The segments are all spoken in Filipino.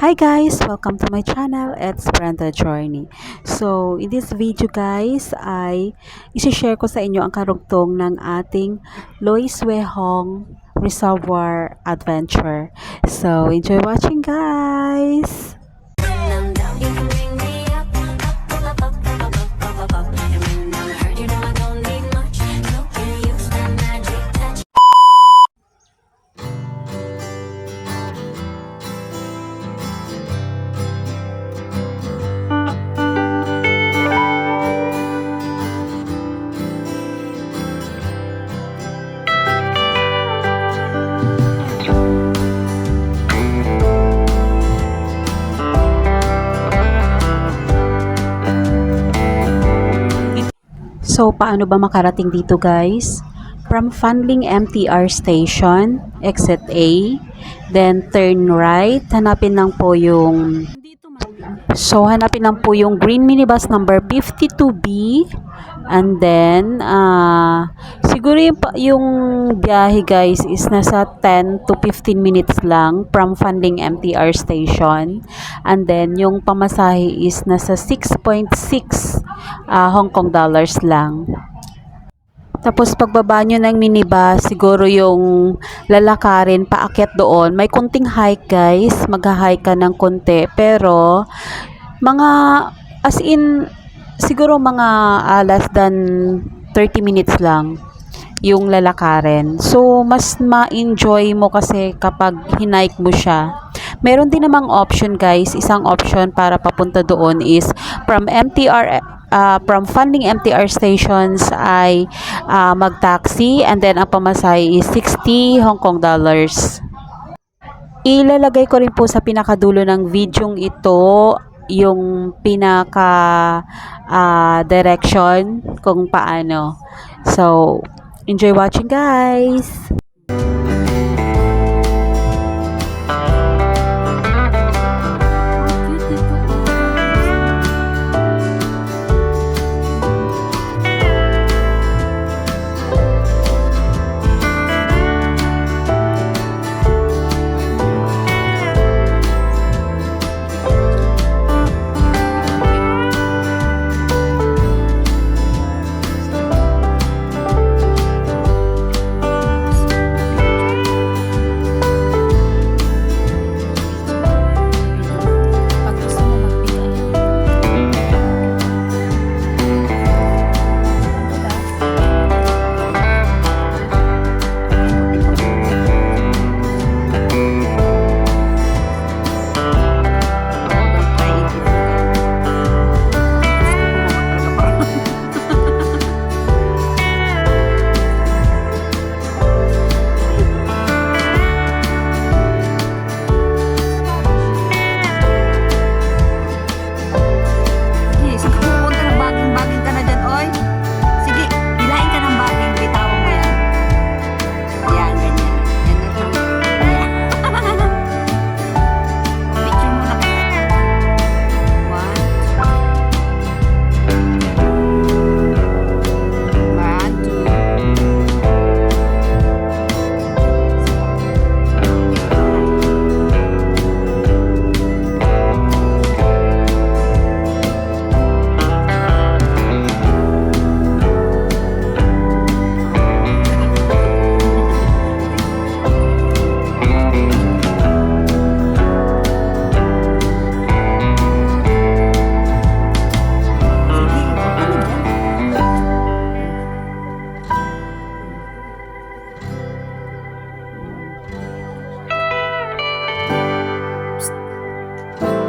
Hi guys! Welcome to my channel. It's Brenda Journey. So, in this video guys, ay isi-share ko sa inyo ang karugtong ng ating Heung Reservoir Adventure. So, enjoy watching guys! So, paano ba makarating dito guys? From Fanling MTR Station, exit A, then turn right, hanapin lang po yung green minibus number 52B, and then siguro yung biyahe guys is nasa 10 to 15 minutes lang from Fanling MTR Station, and then yung pamasahe is nasa 6.6 Hong Kong dollars lang. Tapos pagbaba nyo ng minibus, siguro yung lalakarin paakyat doon. May konting hike guys, mag-hike ka ng konti. Pero mga as in siguro mga less than 30 minutes lang yung lalakarin. So mas ma-enjoy mo kasi kapag hinike mo siya. Meron din namang option guys, isang option para papunta doon is from Fanling MTR stations ay mag-taxi, and then ang pamasahe is 60 Hong Kong dollars. Ilalagay ko rin po sa pinakadulo ng videong ito yung pinaka direction kung paano. So, enjoy watching guys!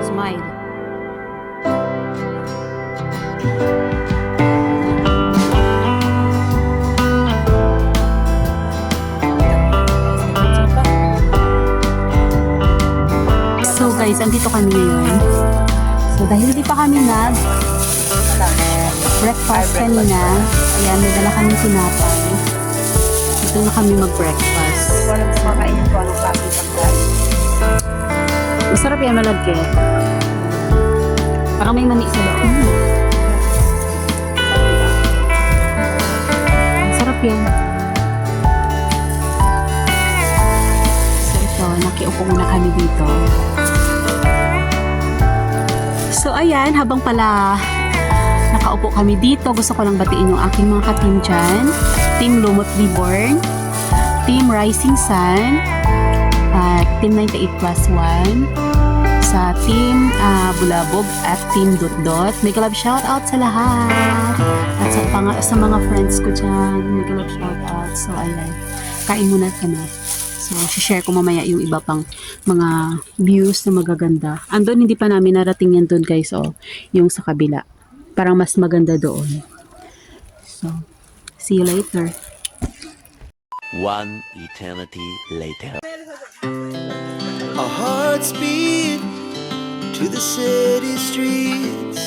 Smile. So guys, andito kami ngayon. So dahil hindi pa kami breakfast kanina, ayan, may dala kami sinapay. Dito na kami mag-breakfast. Walang kumakain ko ng klaseng pagkain. Masarap yan, malagkit. Parang may mani sa loob. Masarap yan. So ito, nakiupo muna kami dito. So ayan, habang pala nakaupo kami dito, gusto ko lang batiin yung aking mga ka-team dyan. Team Lumot Reborn, Team Rising Sun, at Team 98 plus 1, sa Team Bulabog at Team Dotdot. Mega love shoutout sa lahat. At sa mga friends ko dyan, mega love shoutout. So ayan, kain muna kami. So, share ko mamaya yung iba pang mga views na magaganda. Andun, hindi pa namin narating yan doon guys, oh, yung sa kabila. Parang mas maganda doon. So, see you later. One eternity later. Our hearts beat to the city streets.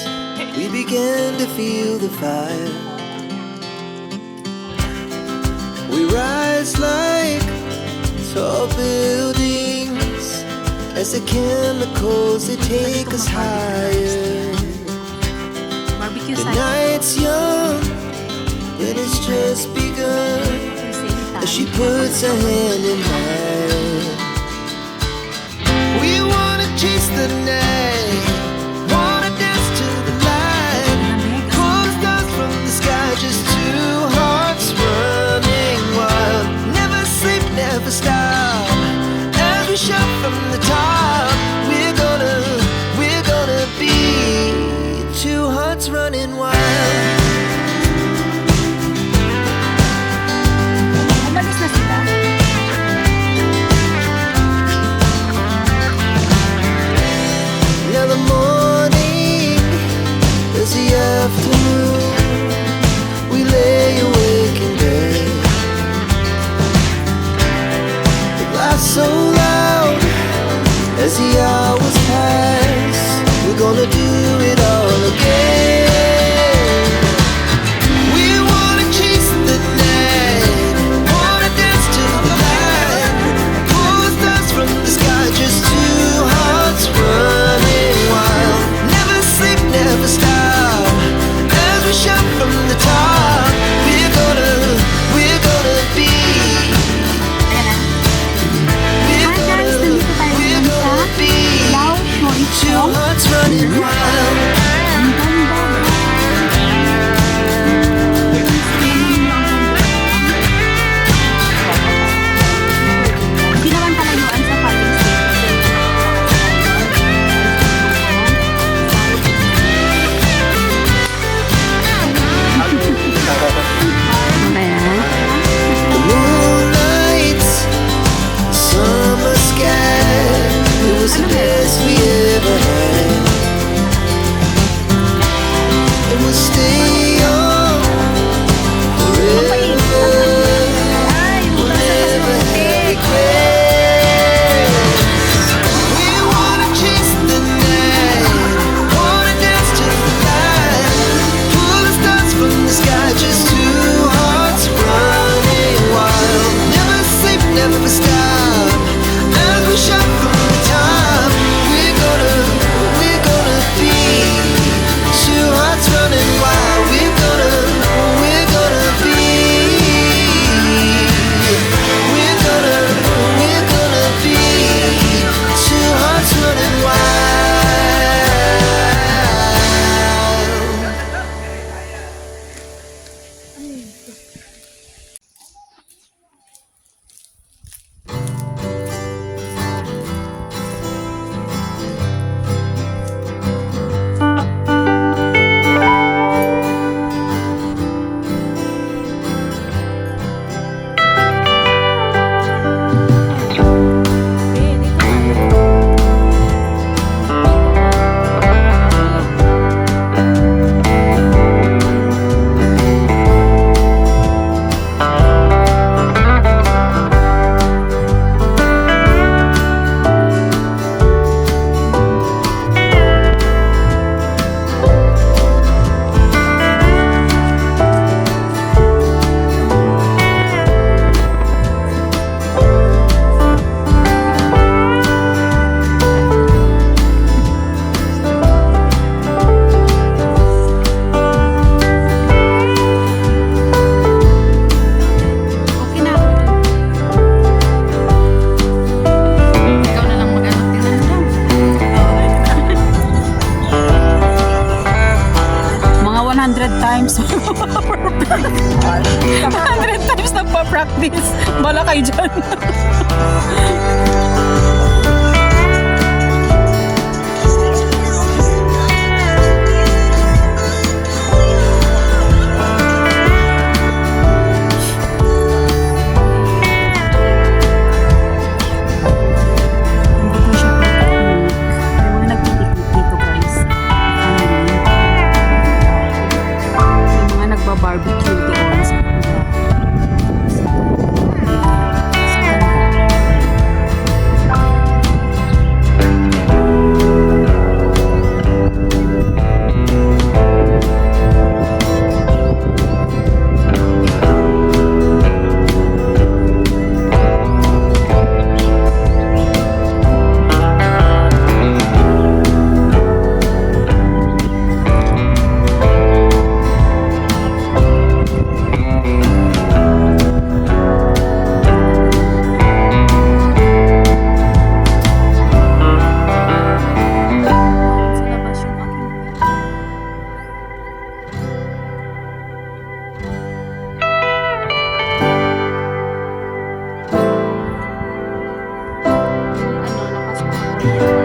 We began to feel the fire. We rise like tall buildings as the chemicals they take us higher. Barbecue The side. night's young and it's just begun as she puts her hand in mine. We wanna chase the night, wanna dance to the light, pull stars from the sky, just two hearts running wild. Never sleep, never stop, as we shout from the top. We're gonna be two hearts running wild. Umalis na sila. Now the morning is the afternoon. We lay awake in bed. The glass so loud as the hours pass. We're gonna do it all again. We wanna chase the night, wanna dance to the light, pull stars from the sky, just two hearts running wild. Never sleep, never stop, as we shout from the top. We're gonna be, we're gonna be two hearts running wild. Hindi naman palayuan sa fire The moonlight, summer sky, it was the best we ever had. And we'll stay on forever. We'll never have regrets. We wanna chase the night, wanna dance to the light, pull the stars from the sky, just two hearts running wild. Never sleep, never stop, as we shout from the top. We're gonna be two hearts running wild. 100 times nagpa-practice. Bala kayo dyan. Barbecue doon sa kanila. Ano, lakas pa.